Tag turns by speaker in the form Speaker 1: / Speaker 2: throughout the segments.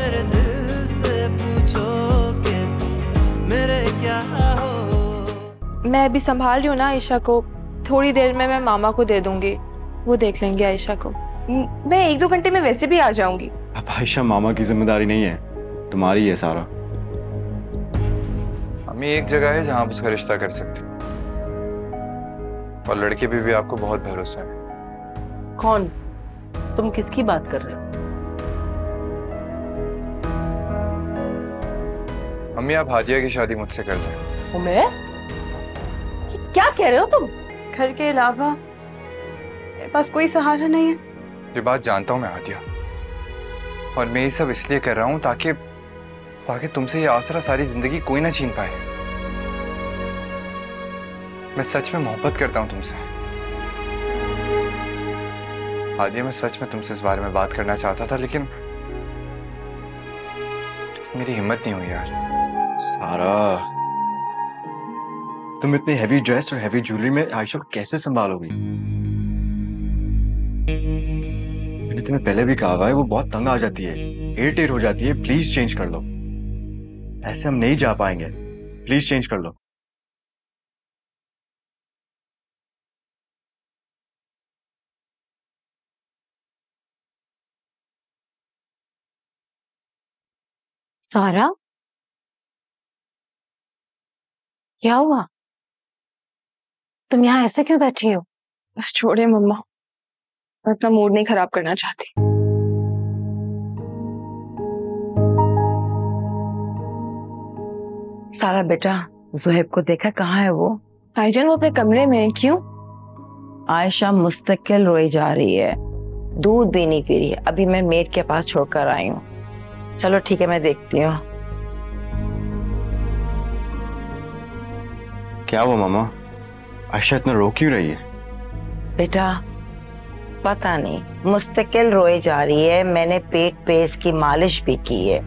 Speaker 1: मेरे दिल से पूछो कि तुम मेरे क्या हो।
Speaker 2: मैं अभी संभाल रही हूँ ना आयशा को, थोड़ी देर में मैं मामा को दे दूंगी, वो देख लेंगे आयशा को। मैं 1-2 घंटे में वैसे भी आ जाऊंगी।
Speaker 3: अब आयशा मामा की जिम्मेदारी नहीं है, तुम्हारी है सारा।
Speaker 4: अम्मी एक जगह है जहां आप उसका रिश्ता कर सकते हैं, और लड़के पे भी आपको बहुत भरोसा है।
Speaker 5: कौन? तुम किसकी बात कर रहे हो?
Speaker 4: अम्मी आप हादिया की शादी मुझसे कर दें।
Speaker 5: उमर, क्या कह रहे हो तुम?
Speaker 2: इस घर के अलावा मेरे पास कोई सहारा नहीं है।
Speaker 4: ये बात जानता हूँ मैं हादिया, और मैं ये सब इसलिए कर रहा हूँ ताकि तुमसे ये आसरा सारी जिंदगी कोई ना छीन पाए। मैं सच में मोहब्बत करता हूँ तुमसे हादिया, मैं सच में तुमसे इस बारे में बात करना चाहता था, लेकिन मेरी हिम्मत नहीं हुई यार।
Speaker 3: सारा, तुम इतनी हैवी ड्रेस और हैवी ज्वेलरी में आयशा को कैसे संभालोगी? मैंने तुम्हें पहले भी कहा हुआ है, वो बहुत तंग आ जाती है, इरिटेट हो जाती है। प्लीज चेंज कर लो, ऐसे हम नहीं जा पाएंगे। प्लीज चेंज कर लो।
Speaker 6: सारा, क्या हुआ? तुम यहाँ ऐसे क्यों बैठी हो?
Speaker 2: बस छोड़े मम्मा, मैं अपना मूड नहीं खराब करना चाहती।
Speaker 5: सारा बेटा, ज़ुहैब को देखा? कहाँ है वो?
Speaker 2: भाईजान वो अपने कमरे में है। क्यों?
Speaker 5: आयशा मुस्तकिल रोई जा रही है, दूध भी नहीं पी रही है। अभी मैं मेड के पास छोड़कर आई हूँ। चलो ठीक है, मैं देखती हूँ।
Speaker 3: क्या हुआ मामा? आयशा इतना रो क्यों रही है?
Speaker 5: बेटा पता नहीं, मुस्तकिल रोई जा रही है। मैंने पेट पे इसकी मालिश भी की है,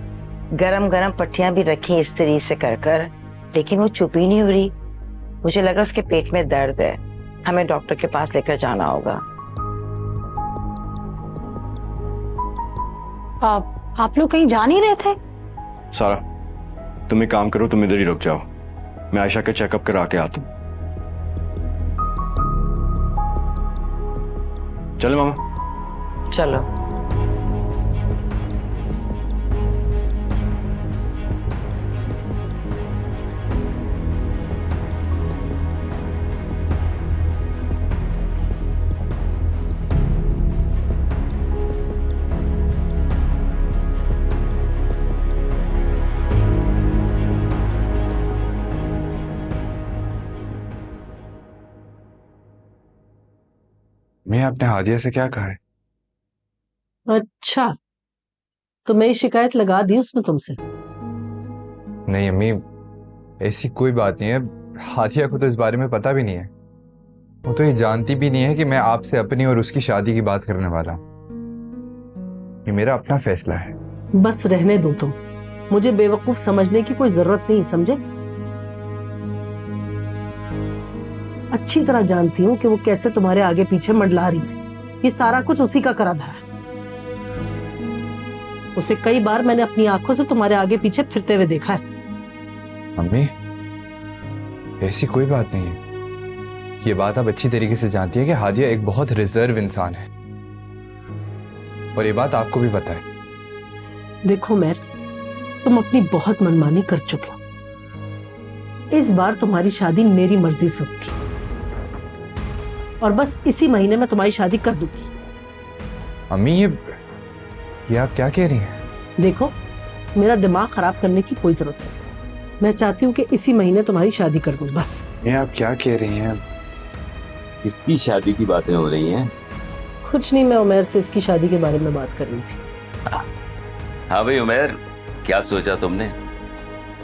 Speaker 5: गरम गरम पट्टियां भी रखी इस्त्री से कर, लेकिन वो चुप ही नहीं हो रही। मुझे लगा उसके पेट में दर्द है, हमें डॉक्टर के पास लेकर जाना होगा।
Speaker 6: आप लोग कहीं जा नहीं रहे थे?
Speaker 3: सारा, तुम एक काम करो, तुम इधर ही रुक जाओ, मैं आयशा के चेकअप करा के आता हूँ। चलो मामा।
Speaker 5: चलो।
Speaker 4: मैं आपने हादिया से क्या कहा है?
Speaker 7: अच्छा, तो मैं शिकायत लगा दी उसने तुमसे?
Speaker 4: नहीं अम्मी, ऐसी कोई बात नहीं है। हादिया को तो इस बारे में पता भी नहीं है। वो तो ये जानती भी नहीं है कि मैं आपसे अपनी और उसकी शादी की बात करने वाला हूं। ये मेरा अपना फैसला है।
Speaker 7: बस रहने दो तुम, मुझे बेवकूफ समझने की कोई जरूरत नहीं, समझे? अच्छी तरह जानती हूँ कि वो कैसे तुम्हारे आगे पीछे मंडला रही है। ये सारा कुछ उसी का करा धरा है। उसे कई बार मैंने अपनी आंखों से तुम्हारे आगे पीछे फिरते हुए देखा है।
Speaker 4: अम्मी ऐसी कोई बात नहीं है। ये बात आप अच्छी तरीके से जानती है कि हादिया एक बहुत रिजर्व इंसान है, और ये बात आपको भी पता है।
Speaker 7: देखो मेर, तुम अपनी बहुत मनमानी कर चुके हो। इस बार तुम्हारी शादी मेरी मर्जी से होगी, और बस इसी महीने में तुम्हारी शादी कर दूंगी।
Speaker 4: अम्मी ये आप क्या कह रही हैं?
Speaker 7: देखो, मेरा दिमाग खराब करने की कोई जरूरत नहीं। मैं चाहती हूँ कि इसी महीने तुम्हारी शादी कर दूं, बस।
Speaker 4: ये आप क्या कह रही हैं?
Speaker 8: इसकी शादी की बातें हो रही हैं?
Speaker 7: कुछ नहीं, मैं उमर से इसकी शादी के बारे में बात कर रही थी।
Speaker 8: हाँ भाई उमर, क्या सोचा तुमने?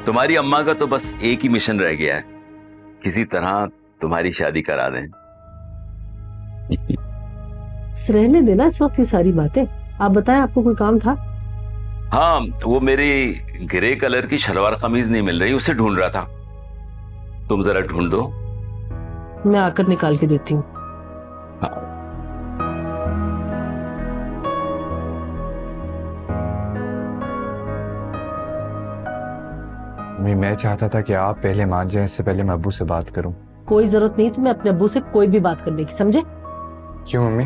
Speaker 8: तुम्हारी अम्मा का तो बस एक ही मिशन रह गया है, किसी तरह तुम्हारी शादी करा दें।
Speaker 7: रहने देना इस वक्त ये सारी बातें। आप बताएं, आपको कोई काम था?
Speaker 8: हाँ, वो मेरी ग्रे कलर की शलवार कमीज नहीं मिल रही, उसे ढूंढ रहा था। तुम जरा ढूंढ दो।
Speaker 7: मैं आकर निकाल के देती हूँ।
Speaker 4: मैं चाहता था कि आप पहले मान जाएं, इससे पहले मैं अब्बू से बात करूं।
Speaker 7: कोई जरूरत नहीं तुम्हें अपने अब्बू से कोई भी बात करने की, समझे?
Speaker 4: क्यों मम्मी?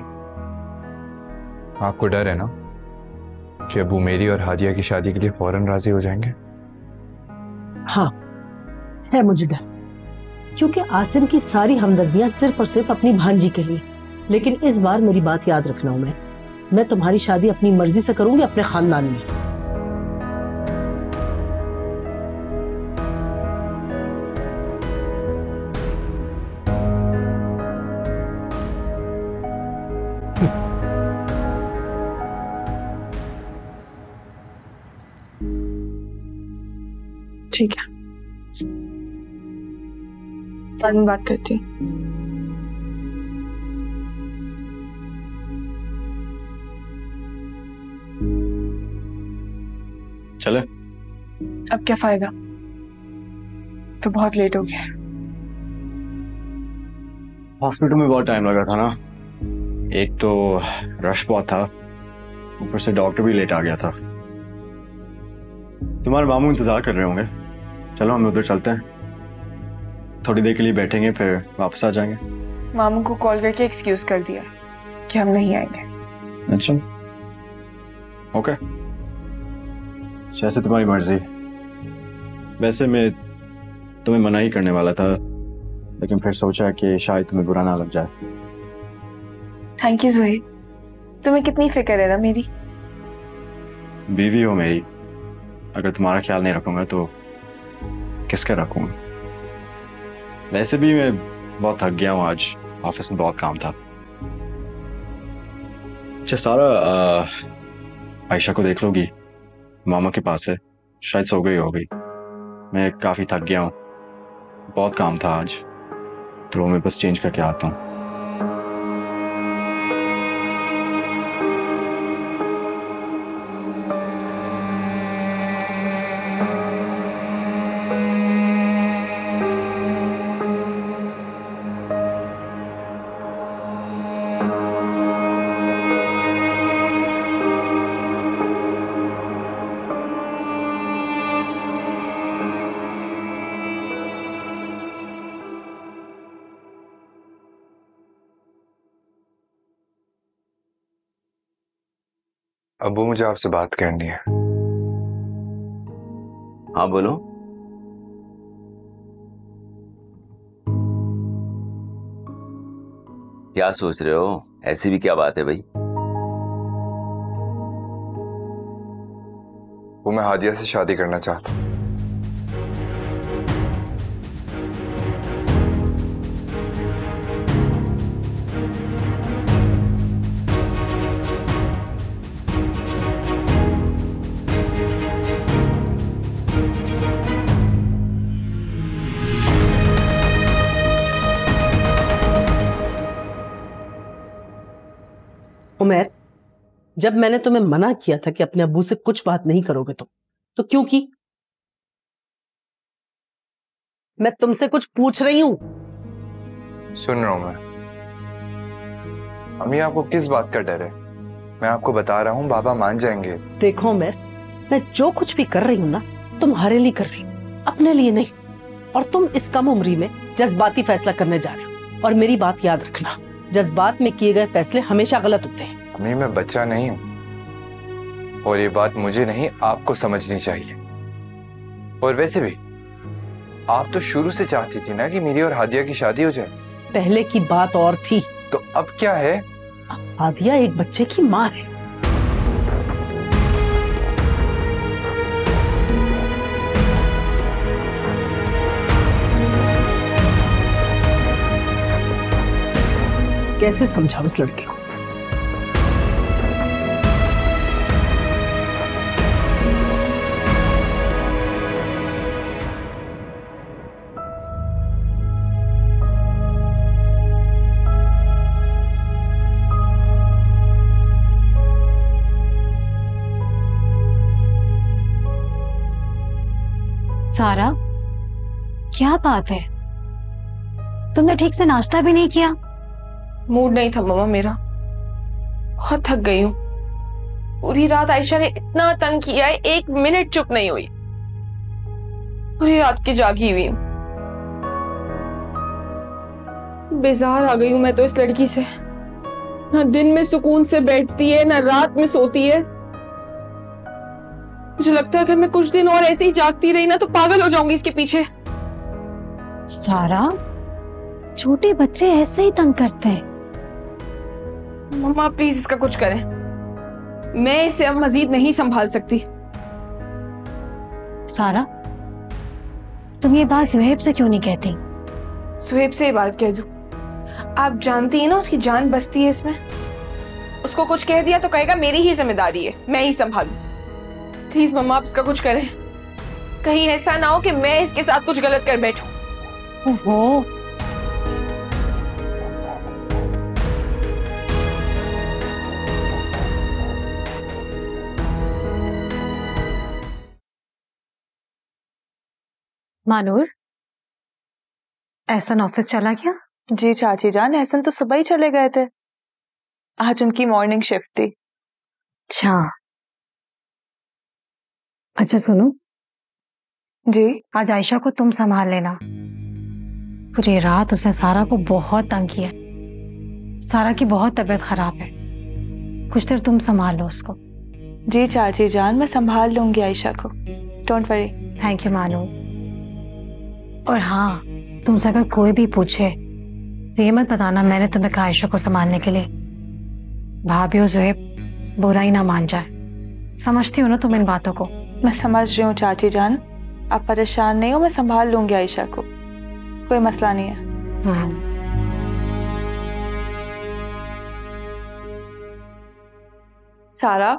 Speaker 4: आपको डर है ना कि अब्बू मेरी और हादिया की शादी के लिए फौरन राजी हो जाएंगे?
Speaker 7: हाँ, है मुझे डर, क्योंकि आसिम की सारी हमदर्दियां सिर्फ और सिर्फ अपनी भांजी के लिए। लेकिन इस बार मेरी बात याद रखना उमर, मैं तुम्हारी शादी अपनी मर्जी से करूंगी अपने खानदान में।
Speaker 2: ठीक है, बाद में बात करती हूँ।
Speaker 3: चले?
Speaker 2: अब क्या फायदा, तो बहुत लेट हो गया।
Speaker 3: हॉस्पिटल में बहुत टाइम लगा था ना, एक तो रश बहुत था, ऊपर से डॉक्टर भी लेट आ गया था। तुम्हारे मामू इंतजार कर रहे होंगे, चलो हम उधर चलते हैं, थोड़ी देर के लिए बैठेंगे फिर वापस आ जाएंगे।
Speaker 2: मामू को कॉल करके एक्सक्यूज कर दिया कि हम नहीं आएंगे।
Speaker 3: अच्छा, ओके, जैसे तुम्हारी मर्जी। वैसे मैं तुम्हें मना ही करने वाला था, लेकिन फिर सोचा कि शायद तुम्हें बुरा ना लग जाए।
Speaker 2: थैंक यू जोही, तुम्हें कितनी फिक्र है ना मेरी।
Speaker 3: बीवी हो मेरी, अगर तुम्हारा ख्याल नहीं रखूंगा तो किसका रखूंगा? वैसे भी मैं बहुत थक गया हूँ, आज ऑफिस में बहुत काम था। अच्छा सारा, आयशा को देख लोगी, मामा के पास है, शायद सो गई होगी। मैं काफी थक गया हूँ, बहुत काम था आज, तो मैं बस चेंज करके आता हूँ।
Speaker 4: अब्बू मुझे आपसे बात करनी है।
Speaker 8: हाँ बोलो। क्या सोच रहे हो? ऐसी भी क्या बात है भाई?
Speaker 4: वो मैं हादिया से शादी करना चाहता हूँ।
Speaker 7: उमर, जब मैंने तुम्हें मना किया था कि अपने अब्बू से कुछ बात नहीं करोगे तुम, तो क्यों की? मैं तुमसे कुछ पूछ रही हूं।
Speaker 4: सुन रहा हूं मैं। अम्मी आपको किस बात का डर है? मैं आपको बता रहा हूं, बाबा मान जाएंगे।
Speaker 7: देखो उमर, मैं जो कुछ भी कर रही हूं ना, तुम्हारे लिए कर रही हूं, अपने लिए नहीं। और तुम इस कम उम्री में जज्बाती फैसला करने जा रहे हो। और मेरी बात याद रखना, जज्बात में किए गए फैसले हमेशा गलत होते हैं।
Speaker 4: अम्मी मैं बच्चा नहीं हूं, और ये बात मुझे नहीं आपको समझनी चाहिए। और वैसे भी आप तो शुरू से चाहती थी ना कि मेरी और हादिया की शादी हो जाए।
Speaker 7: पहले की बात और थी,
Speaker 4: तो अब क्या है?
Speaker 7: हादिया एक बच्चे की माँ है। कैसे समझाऊं इस लड़के को?
Speaker 6: सारा, क्या बात है? तुमने ठीक से नाश्ता भी नहीं किया?
Speaker 2: मूड नहीं था मामा मेरा, बहुत थक गई हूँ। पूरी रात आयशा ने इतना तंग किया है, एक मिनट चुप नहीं हुई। पूरी रात की जागी हुई हूँ। बेजार आ गई हूँ मैं तो इस लड़की से। ना दिन में सुकून से बैठती है, ना रात में सोती है। मुझे लगता है अगर मैं कुछ दिन और ऐसे ही जागती रही ना तो पागल हो जाऊंगी इसके पीछे।
Speaker 6: सारा, छोटे बच्चे ऐसे ही तंग करते हैं।
Speaker 2: मम्मा प्लीज इसका कुछ करें, मैं इसे अब मजीद नहीं संभाल सकती।
Speaker 6: सारा, तुम ये बात सुहेब से क्यों नहीं कहती?
Speaker 2: सुहेब से ये बात कह दूं? आप जानती है ना उसकी जान बसती है इसमें। उसको कुछ कह दिया तो कहेगा मेरी ही जिम्मेदारी है, मैं ही संभालूं। प्लीज मम्मा आप इसका कुछ करें, कहीं ऐसा ना हो कि मैं इसके साथ कुछ गलत कर बैठूं।
Speaker 6: ओहो, मानूर, एहसन ऑफिस चला गया?
Speaker 2: जी चाची जान, एहसन तो सुबह ही चले गए थे, आज उनकी मॉर्निंग शिफ्ट थी।
Speaker 6: अच्छा सुनो
Speaker 2: जी।
Speaker 6: आज आयशा को तुम संभाल लेना। पूरी रात उसने सारा को बहुत तंग किया। सारा की बहुत तबीयत खराब है, कुछ देर तुम संभाल लो उसको।
Speaker 2: जी चाची जान, मैं संभाल लूंगी आयशा को, डोंट वरी।
Speaker 6: थैंक यू मानू। और हाँ, तुमसे अगर कोई भी पूछे तो ये मत बताना मैंने तुम्हें कहा आयशा को संभालने के लिए। भाभी और ज़ुहैब बुरा ही ना मान जाए। समझती हो ना तुम इन बातों को?
Speaker 2: मैं समझ रही हूँ चाची जान, आप परेशान नहीं हो, मैं संभाल लूंगी आयशा को, कोई मसला नहीं है। सारा,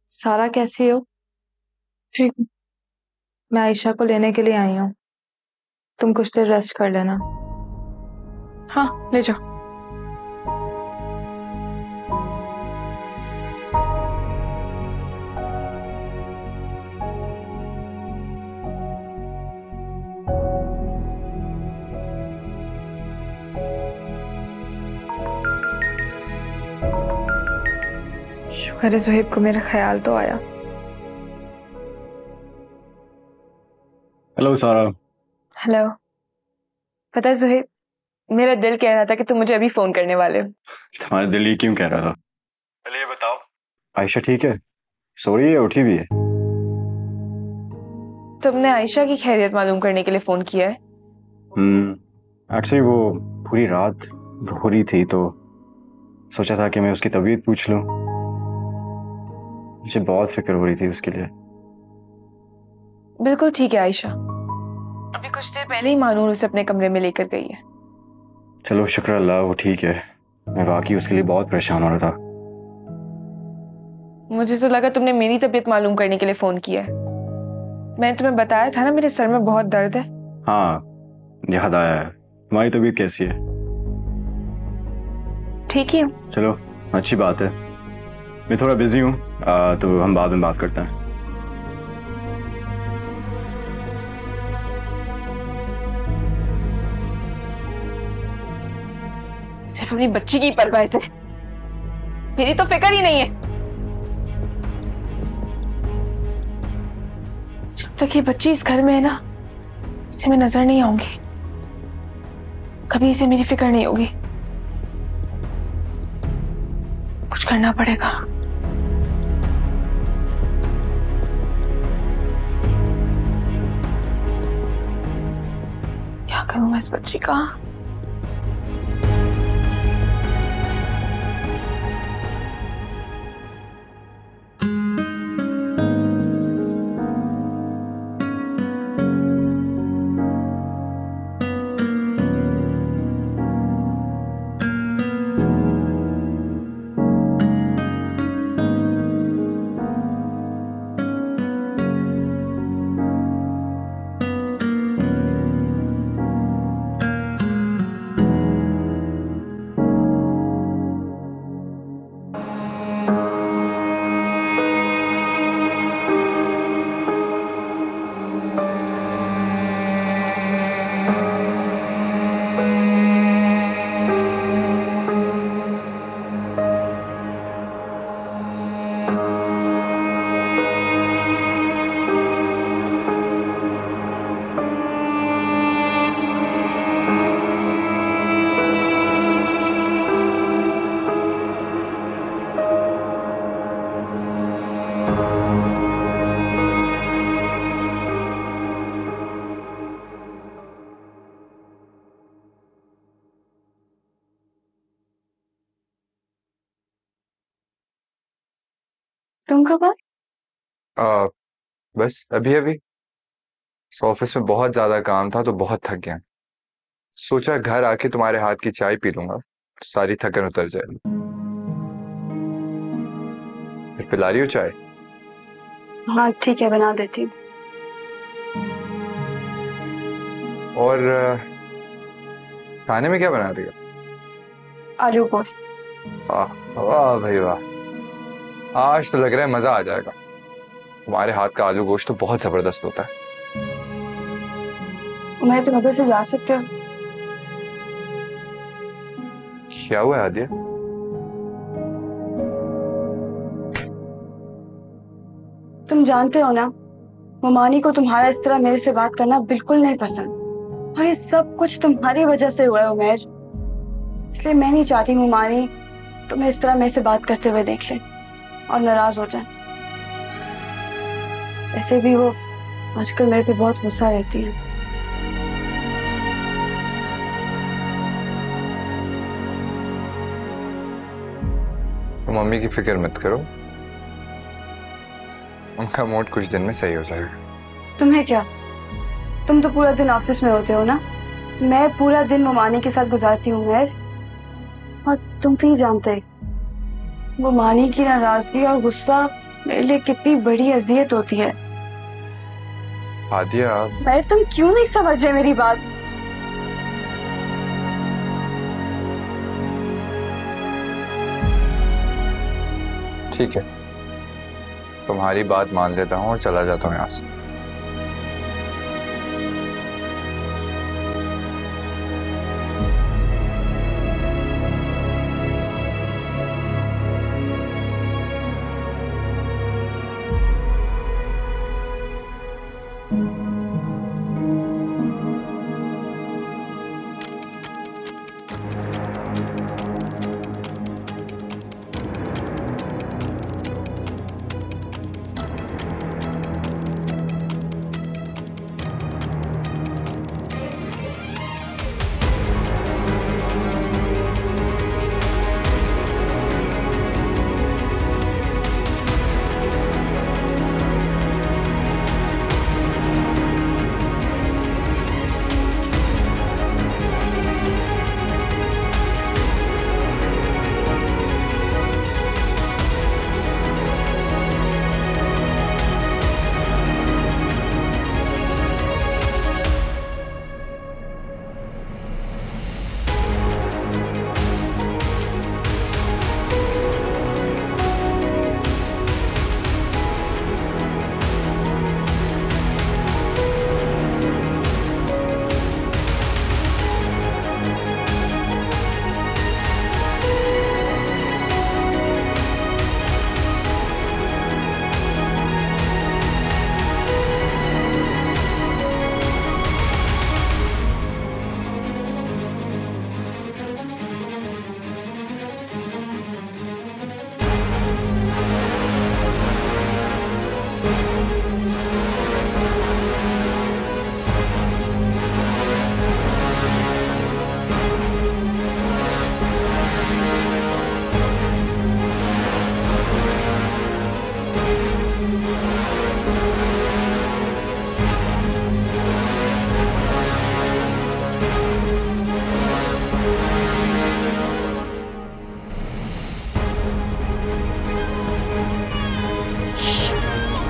Speaker 2: सारा कैसी हो? ठीक, मैं आयशा को लेने के लिए आई हूँ, तुम कुछ देर रेस्ट कर लेना। हाँ ले जाओ। शुक्र है ज़ुहैब को मेरा ख्याल तो आया।
Speaker 3: हेलो सारा।
Speaker 2: हेलो। पता है ज़ुहैब, मेरा दिल कह रहा था कि तुम मुझे अभी फोन करने वाले हो।
Speaker 3: तुम्हारा दिल ये क्यों कह रहा था? पहले ये बताओ, आयशा ठीक है? सो रही है, उठी भी है?
Speaker 2: तुमने आयशा की खैरियत मालूम करने के लिए फोन किया है?
Speaker 3: एक्चुअली वो पूरी रात रो रही थी तो सोचा था कि मैं उसकी तबीयत पूछ लूं। मुझे बहुत फिक्र हो रही थी उसके लिए।
Speaker 2: बिल्कुल ठीक है आयशा, अभी कुछ देर पहले ही मानूर उसे अपने कमरे में लेकर गई है।
Speaker 3: चलो शुक्र अल्लाह वो ठीक है, मैं वाकई उसके लिए बहुत परेशान हो रहा था।
Speaker 2: मुझे तो लगा तुमने मेरी तबीयत मालूम करने के लिए फोन किया है। मैंने तुम्हें बताया था ना मेरे सर में बहुत दर्द है। हाँ
Speaker 3: याद आया है। तुम्हारी तबीयत कैसी है?
Speaker 2: ठीक ही हूँ।
Speaker 3: चलो अच्छी बात है, मैं थोड़ा बिजी हूँ तो हम बाद में बात करते हैं।
Speaker 2: सिर्फ अपनी बच्ची की परवाह से, मेरी तो फिक्र ही नहीं है। जब तक ये बच्ची इस घर में है ना, इसे मैं नजर नहीं आऊंगी, कभी इसे मेरी फिक्र नहीं होगी। कुछ करना पड़ेगा। क्या करूं मैं इस बच्ची का? तुम कब आए?
Speaker 4: बस अभी अभी ऑफिस में बहुत ज्यादा काम था तो बहुत थक गया। सोचा घर आके तुम्हारे हाथ की चाय पी लूंगा तो सारी थकन उतर जाए। फिर पिला रही हो चाय?
Speaker 2: हाँ ठीक है, बना देती हूँ।
Speaker 4: और खाने में क्या बना रही हो?
Speaker 2: आलू गोश्त।
Speaker 4: वाह वाह भाई वाह, आज तो लग रहा है मजा आ जाएगा। तुम्हारे हाथ का आलू गोश्त तो बहुत जबरदस्त होता है।
Speaker 2: मैं तुम उधर से जा सकते हो?
Speaker 4: क्या हुआ आदिया?
Speaker 2: तुम जानते हो ना, मुमानी को तुम्हारा इस तरह मेरे से बात करना बिल्कुल नहीं पसंद, और ये सब कुछ तुम्हारी वजह से हुआ है उमर। इसलिए मैं नहीं चाहती मुमानी तुम्हें इस तरह मेरे से बात करते हुए देख ले और नाराज हो जाए। ऐसे भी वो आजकल मेरे पे बहुत गुस्सा रहती है।
Speaker 4: तो मम्मी की फिक्र मत करो, उनका मूड कुछ दिन में सही हो जाएगा।
Speaker 2: तुम्हें क्या, तुम तो पूरा दिन ऑफिस में होते हो ना। मैं पूरा दिन मुमानी के साथ गुजारती हूँ उमर, और तुम तो ही जानते मुमानी की नाराजगी और गुस्सा मेरे लिए कितनी बड़ी अजियत होती है।
Speaker 4: आदिया
Speaker 2: मैं, तुम क्यों नहीं समझ रहे मेरी बात?
Speaker 4: ठीक है, तुम्हारी बात मान लेता हूँ और चला जाता हूँ यहाँ से।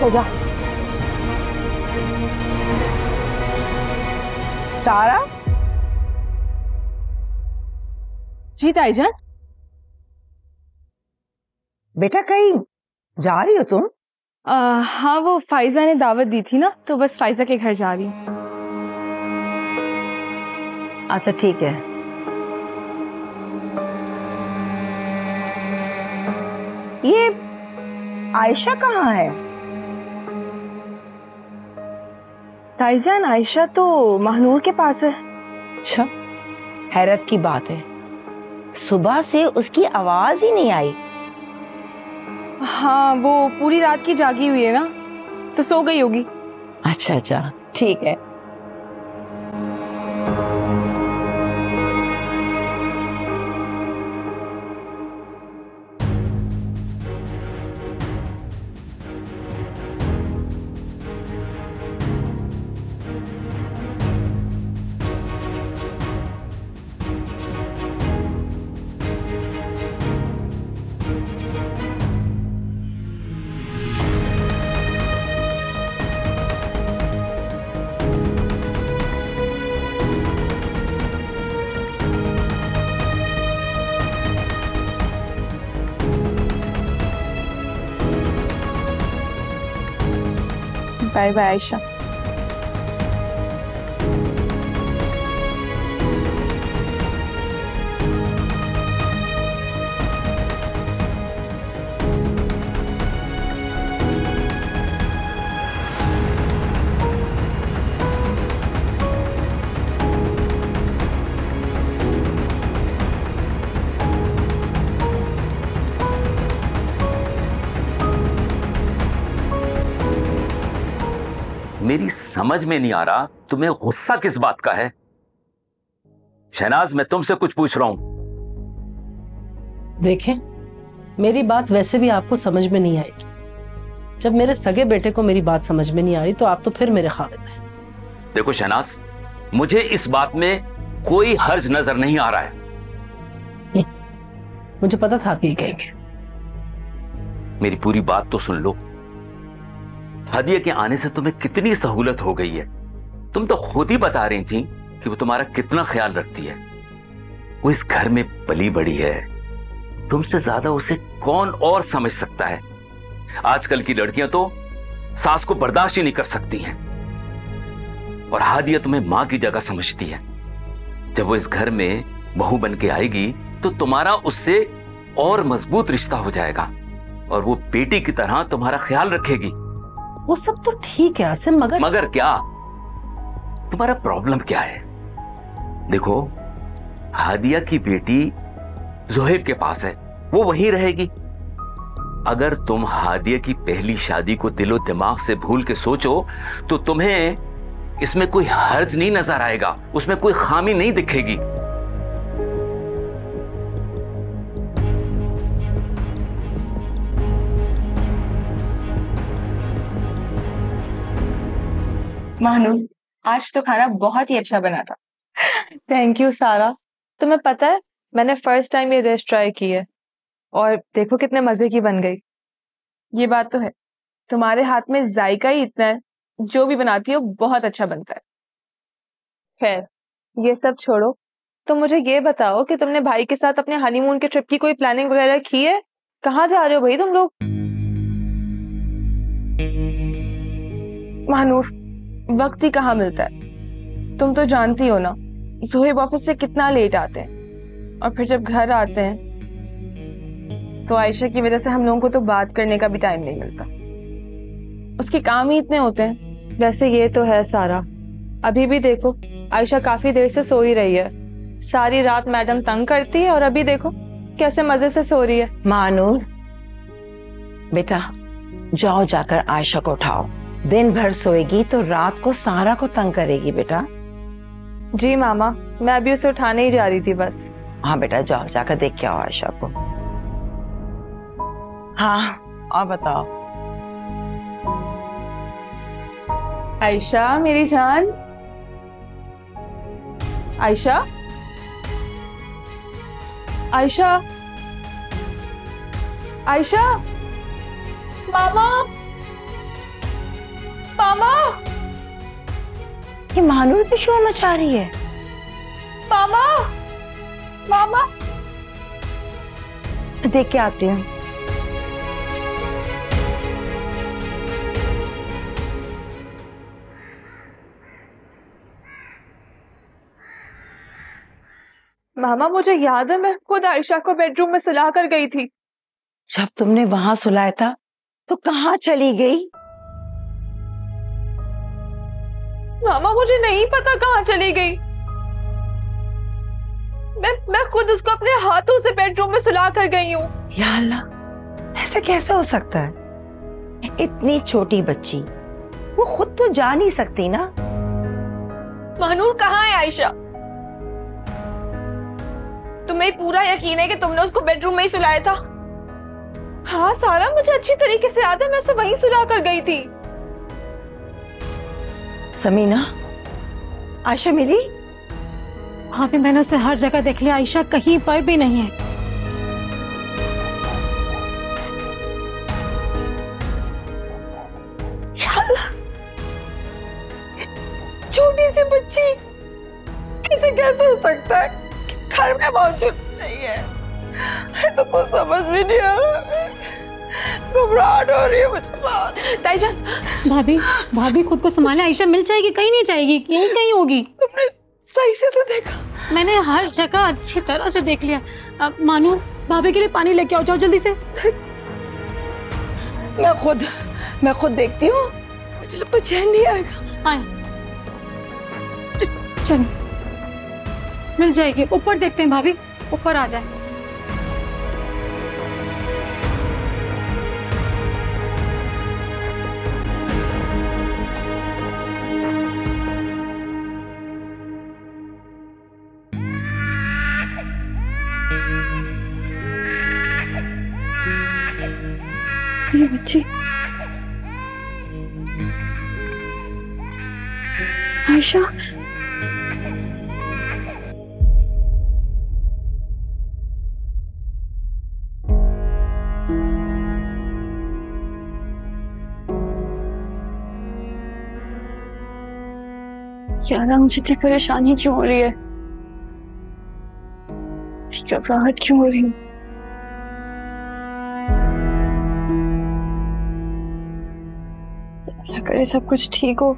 Speaker 2: जा सारा। जी ताईजान।
Speaker 5: बेटा कहीं जा रही हो तुम?
Speaker 2: हाँ, वो फाइजा ने दावत दी थी ना, तो बस फाइजा के घर जा रही हूँ।
Speaker 5: अच्छा ठीक है। ये आयशा कहाँ है?
Speaker 2: ताईजान, आयशा तो महनूर के पास है।
Speaker 5: अच्छा, हैरत की बात है, सुबह से उसकी आवाज ही नहीं आई।
Speaker 2: हाँ, वो पूरी रात की जागी हुई है ना, तो सो गई होगी।
Speaker 5: अच्छा अच्छा ठीक है।
Speaker 2: Bye bye Ayesha.
Speaker 8: मेरी समझ में नहीं आ रहा तुम्हें गुस्सा किस बात का है। शहनाज, मैं तुमसे कुछ पूछ रहा हूं।
Speaker 7: देखें, मेरी बात वैसे भी आपको समझ में नहीं आएगी। जब मेरे सगे बेटे को मेरी बात समझ में नहीं आ रही तो आप तो फिर मेरे खाविद हैं।
Speaker 8: देखो शहनाज, मुझे इस बात में कोई हर्ज नजर नहीं आ रहा है।
Speaker 7: मुझे पता था आप ये कहेंगे।
Speaker 8: मेरी पूरी बात तो सुन लो। हादिया के आने से तुम्हें कितनी सहूलत हो गई है। तुम तो खुद ही बता रही थी कि वो तुम्हारा कितना ख्याल रखती है। वो इस घर में पली बड़ी है, तुमसे ज्यादा उसे कौन और समझ सकता है। आजकल की लड़कियां तो सास को बर्दाश्त ही नहीं कर सकती हैं। और हादिया तुम्हें मां की जगह समझती है। जब वो इस घर में बहू बन के आएगी तो तुम्हारा उससे और मजबूत रिश्ता हो जाएगा और वो बेटी की तरह तुम्हारा ख्याल रखेगी।
Speaker 7: वो सब तो ठीक है आसिम, मगर
Speaker 8: क्या? तुम्हारा प्रॉब्लम क्या है? देखो, हादिया की बेटी जोहेब के पास है, वो वहीं रहेगी। अगर तुम हादिया की पहली शादी को दिलो दिमाग से भूल के सोचो तो तुम्हें इसमें कोई हर्ज नहीं नजर आएगा, उसमें कोई खामी नहीं दिखेगी।
Speaker 2: महानूर, आज तो खाना बहुत ही अच्छा बना था। थैंक यू सारा। तुम्हें पता है, मैंने फर्स्ट टाइम ये डिश ट्राई की है और देखो कितने मजे की बन गई। ये बात तो है, तुम्हारे हाथ में जायका ही इतना है, जो भी बनाती हो बहुत अच्छा बनता है। खैर, ये सब छोड़ो, तो मुझे ये बताओ कि तुमने भाई के साथ अपने हनीमून के ट्रिप की कोई प्लानिंग वगैरह की है? कहाँ जा रहे हो भाई तुम लोग? महानूर, वक्त ही कहाँ मिलता है। तुम तो जानती हो ना, जोहेब ऑफिस से कितना लेट आते हैं और फिर जब घर आते हैं तो आयशा की वजह से हम लोगों को तो बात करने का भी टाइम नहीं मिलता। उसके काम ही इतने होते हैं। वैसे ये तो है सारा, अभी भी देखो आयशा काफी देर से सो ही रही है। सारी रात मैडम तंग करती है और अभी देखो कैसे मजे से सो रही है।
Speaker 5: मानूर बेटा, जाओ जाकर आयशा को उठाओ। दिन भर सोएगी तो रात को सारा को तंग करेगी बेटा।
Speaker 2: जी मामा, मैं अभी उसे उठाने ही जा रही थी बस।
Speaker 5: हाँ बेटा, जाओ जाकर देख के आओ आयशा को। हाँ, और बताओ।
Speaker 2: आयशा मेरी जान, आयशा, आयशा, आयशा, मामा, मामा,
Speaker 5: ये मानूर भी शोर मचा रही है।
Speaker 2: मामा, मामा,
Speaker 5: देख के आती हूँ।
Speaker 2: मामा मुझे याद है, मैं खुद आयशा को बेडरूम में सुला कर गई थी।
Speaker 5: जब तुमने वहां सुलाया था तो कहाँ चली गई?
Speaker 2: मामा मुझे नहीं पता कहाँ चली गई। मैं खुद उसको अपने हाथों से बेडरूम में सुला कर गई हूँ।
Speaker 5: या अल्लाह, ऐसा कैसे हो सकता है? इतनी छोटी बच्ची, वो खुद तो जा नहीं सकती ना।
Speaker 2: महानूर कहाँ है आयशा? तुम्हें पूरा यकीन है कि तुमने उसको बेडरूम में ही सुलाया था? हाँ सारा, मुझे अच्छी तरीके से याद है, मैं उसे वहीं सुला कर गई थी।
Speaker 5: समीना, आयशा मिली?
Speaker 6: हाँ भी मैंने उसे हर जगह देख लिया, आयशा कहीं पर भी नहीं है।
Speaker 2: छोटी सी बच्ची, इसे कैसे हो सकता है कि घर में मौजूद नहीं है? तो कुछ समझ भी नहीं आ रहा।
Speaker 5: घबराहट हो रही है मुझे बहुत।
Speaker 2: ताईजान,
Speaker 6: भाभी भाभी खुद को संभाले, आयशा मिल जाएगी, कहीं नहीं जाएगी, यहीं कहीं होगी।
Speaker 5: तुमने सही से तो देखा?
Speaker 6: मैंने हर जगह अच्छी तरह से देख लिया। अब मानू, भाभी के लिए पानी लेके आओ, जाओ जल्दी से।
Speaker 5: मैं खुद देखती हूँ, मुझे तो चैन नहीं आएगा।
Speaker 6: आए चल, मिल जाएगी। ऊपर देखते हैं भाभी, ऊपर आ जाए।
Speaker 2: मेरी बच्ची आयशा, यार मुझे इतनी परेशानी क्यों हो रही है, घबराहट क्यों हो रही है? अल्लाह करे सब कुछ ठीक हो।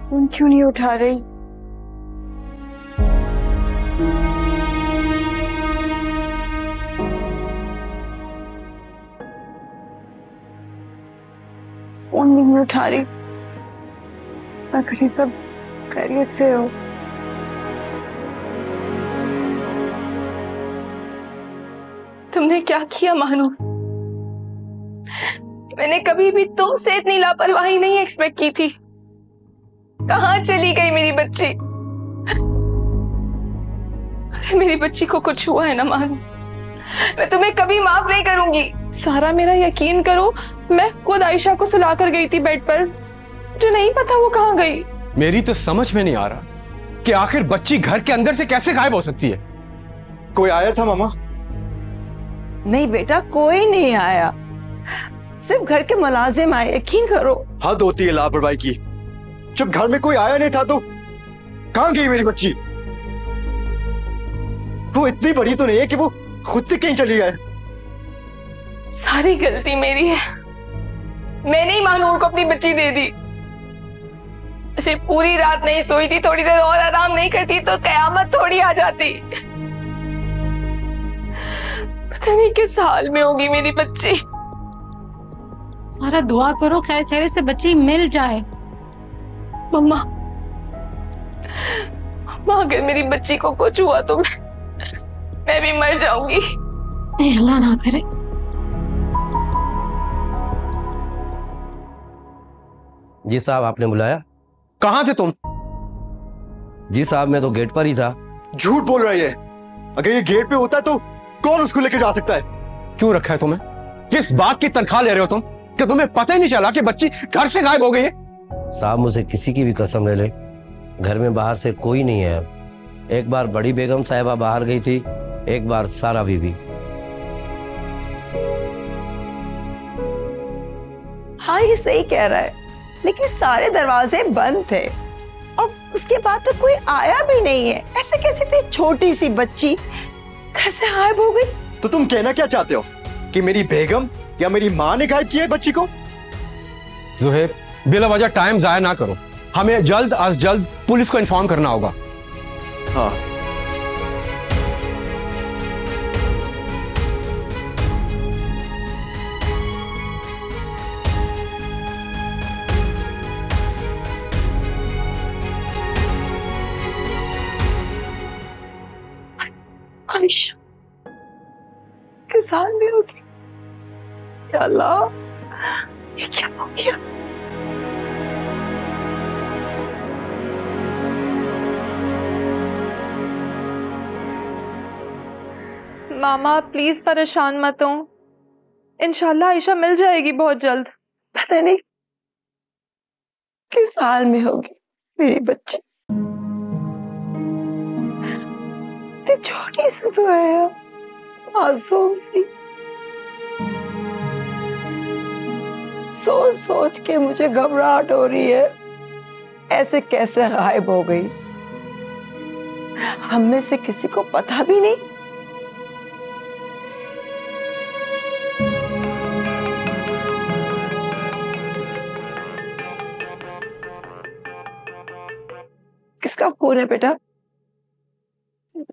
Speaker 2: फोन क्यों नहीं उठा रही? फोन भी नहीं उठा रही। अगर ये सब खैरियत से हो। तुमने क्या किया मानो? मैंने कभी भी तुमसे इतनी लापरवाही नहीं एक्सपेक्ट की थी। कहाँ चली गई मेरी बच्ची? अगर मेरी बच्ची को कुछ हुआ है ना मानो, मैं तुम्हें कभी माफ नहीं करूंगी। सारा, मेरा यकीन करो, मैं खुद आयशा को सुला कर गई थी बेड पर। मुझे नहीं पता वो कहाँ गई।
Speaker 9: मेरी तो समझ में नहीं आ रहा कि आखिर बच्ची घर के अंदर से कैसे गायब हो सकती है।
Speaker 3: कोई आया था मामा?
Speaker 5: नहीं बेटा, कोई नहीं आया, सिर्फ घर के मुलाजिम आए, यकीन करो।
Speaker 3: हद होती है लापरवाही की। जब घर में कोई आया नहीं था तो कहां गई मेरी बच्ची? वो इतनी बड़ी तो नहीं है कि वो खुद से कहीं चली जाए।
Speaker 2: सारी गलती मेरी है। मैंने ही महानूर को अपनी बच्ची दे दी। अरे पूरी रात नहीं सोई थी, थोड़ी देर और आराम नहीं करती तो कयामत थोड़ी आ जाती। पता नहीं किस हाल में होगी मेरी बच्ची।
Speaker 6: सारा दुआ करो खैर खैर से बच्ची मिल जाए।
Speaker 2: मम्मा, अगर मेरी बच्ची को कुछ हुआ तो मैं भी मर जाऊंगी।
Speaker 6: अल्लाह ना करे।
Speaker 10: जी साहब, आपने बुलाया?
Speaker 9: कहां थे तुम?
Speaker 10: जी साहब, मैं तो गेट पर ही था।
Speaker 3: झूठ बोल रही है। अगर ये गेट पे होता तो कौन उसको लेके जा सकता है?
Speaker 9: क्यों रखा है तुम्हें? किस बात की तनख्वाह ले रहे हो तुम कि तुम्हें पता ही नहीं चला कि बच्ची घर से गायब हो गई है?
Speaker 10: साहब, मुझे किसी की भी कसम ले ले, घर में बाहर से कोई नहीं है। एक बार बड़ी बेगम साहिबा बाहर गई थी, एक बार सारा बीबी।
Speaker 5: हाँ, ये सही कह रहा है, लेकिन सारे दरवाजे बंद थे और उसके बाद तो कोई आया भी नहीं है। ऐसे कैसे इतनी छोटी सी बच्ची घर से गायब हो गई?
Speaker 3: तो तुम कहना क्या चाहते हो कि मेरी बेगम या मेरी माँ ने गायब किया है बच्ची को?
Speaker 9: ज़ुहैब, बिला वजह टाइम जाया ना करो। हमें जल्द अज जल्द पुलिस को इन्फॉर्म करना होगा।
Speaker 3: हाँ,
Speaker 2: आयशा किस हाल में होगी? या अल्लाह, ये क्या हो गया?
Speaker 11: मामा प्लीज परेशान मत हो, इंशाल्लाह आयशा मिल जाएगी बहुत जल्द।
Speaker 5: पता नहीं किस हाल में होगी मेरी बच्ची। कितनी छोटी सी तो है, मासूम सी। सोच सोच के मुझे घबराहट हो रही है, ऐसे कैसे गायब हो गई, हम में से किसी को पता भी नहीं। किसका फोन है बेटा?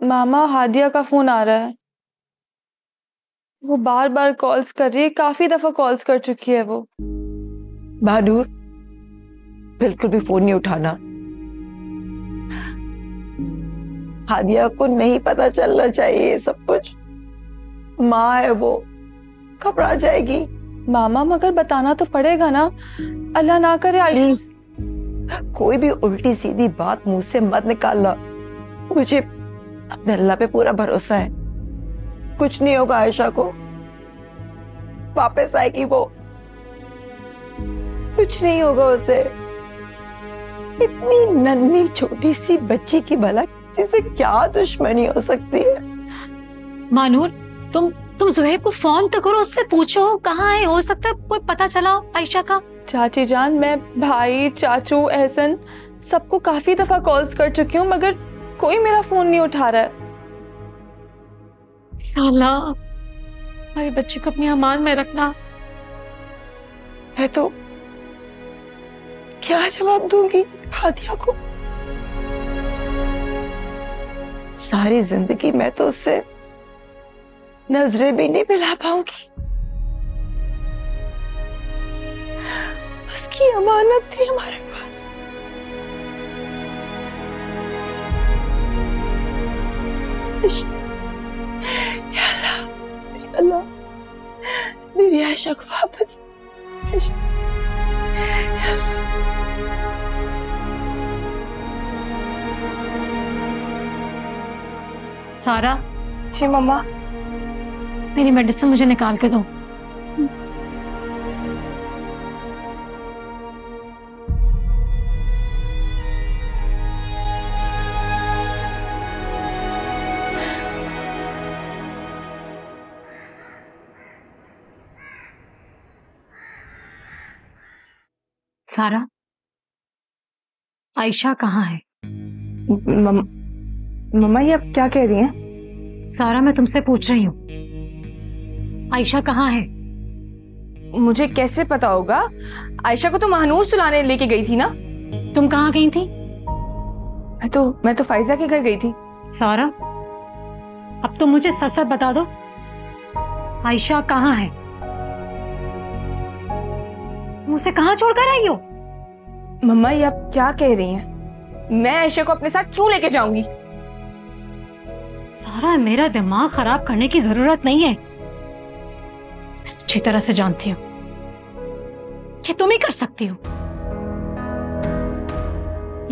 Speaker 11: मामा हादिया का फोन आ रहा है। वो बार बार कॉल्स कर रही है, काफी दफा कॉल्स कर चुकी है वो।
Speaker 5: बहादुर, बिल्कुल भी फोन नहीं उठाना। हादिया को नहीं पता चलना चाहिए ये सब कुछ। माँ है वो, घबरा जाएगी।
Speaker 11: मामा मगर बताना तो पड़ेगा ना, अल्लाह ना करे।
Speaker 5: प्लीज कोई भी उल्टी सीधी बात मुंह से मत निकालना। मुझे अपने अल्लाह पे पूरा भरोसा है, कुछ नहीं होगा। आयशा को वापस आएगी वो, कुछ नहीं होगा उसे। इतनी नन्ही छोटी सी बच्ची की भला किसी से क्या दुश्मनी हो सकती है?
Speaker 6: मानूर, तुम ज़ुहैब को फोन तो करो, उससे पूछो कहाँ है, हो सकता है कोई पता चला हो आयशा का।
Speaker 11: चाची जान, मैं भाई, चाचू, एहसन सबको काफी दफा कॉल्स कर चुकी हूँ, मगर कोई मेरा फोन नहीं उठा रहा है।
Speaker 6: या अल्लाह, हमारी बच्ची को अपनी अमान में रखना।
Speaker 5: मैं तो क्या जवाब दूंगी हादिया को? सारी जिंदगी मैं तो उससे नजरें भी नहीं मिला पाऊंगी। उसकी अमानत थी हमारे पास। या अल्लाह, या अल्लाह, मेरी आयशा को वापस भेज दे।
Speaker 6: सारा।
Speaker 2: जी मम्मा।
Speaker 6: मेरी मेडिसिन मुझे निकाल के दो। सारा, आयशा कहाँ है?
Speaker 2: मम्मा ये आप क्या कह रही हैं?
Speaker 6: सारा, मैं तुमसे पूछ रही हूँ, आयशा कहाँ है?
Speaker 2: मुझे कैसे पता होगा? आयशा को तो महानूर सुलाने लेके गई थी ना।
Speaker 6: तुम कहाँ गई थी?
Speaker 2: मैं तो फाइजा के घर गई थी।
Speaker 6: सारा, अब तुम मुझे सच सच बता दो, आयशा कहाँ है? मुझे कहाँ छोड़कर आई हो?
Speaker 2: मम्मा ये आप क्या कह रही हैं? मैं आयशा को अपने साथ क्यों लेके जाऊंगी?
Speaker 6: सारा, मेरा दिमाग खराब करने की जरूरत नहीं है। अच्छी तरह से जानती हूँ कि तुम ही कर सकती हो।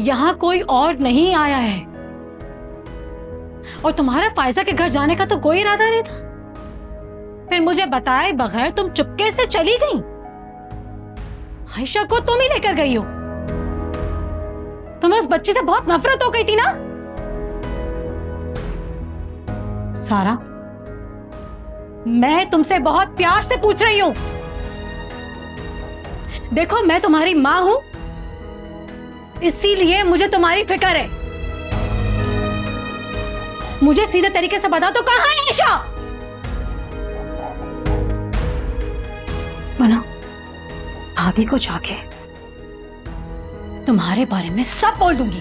Speaker 6: यहां कोई और नहीं आया है, और तुम्हारा फायजा के घर जाने का तो कोई इरादा नहीं था। फिर मुझे बताए बगैर तुम चुपके से चली गई। आयशा को तुम ही लेकर गई हो। तुम्हें उस बच्ची से बहुत नफरत हो गई थी ना? सारा, मैं तुमसे बहुत प्यार से पूछ रही हूं। देखो, मैं तुम्हारी मां हूं, इसीलिए मुझे तुम्हारी फिक्र है। मुझे सीधे तरीके से बता दो, कहां है आयशा? मना, भाभी को जाके तुम्हारे बारे में सब बोल दूंगी।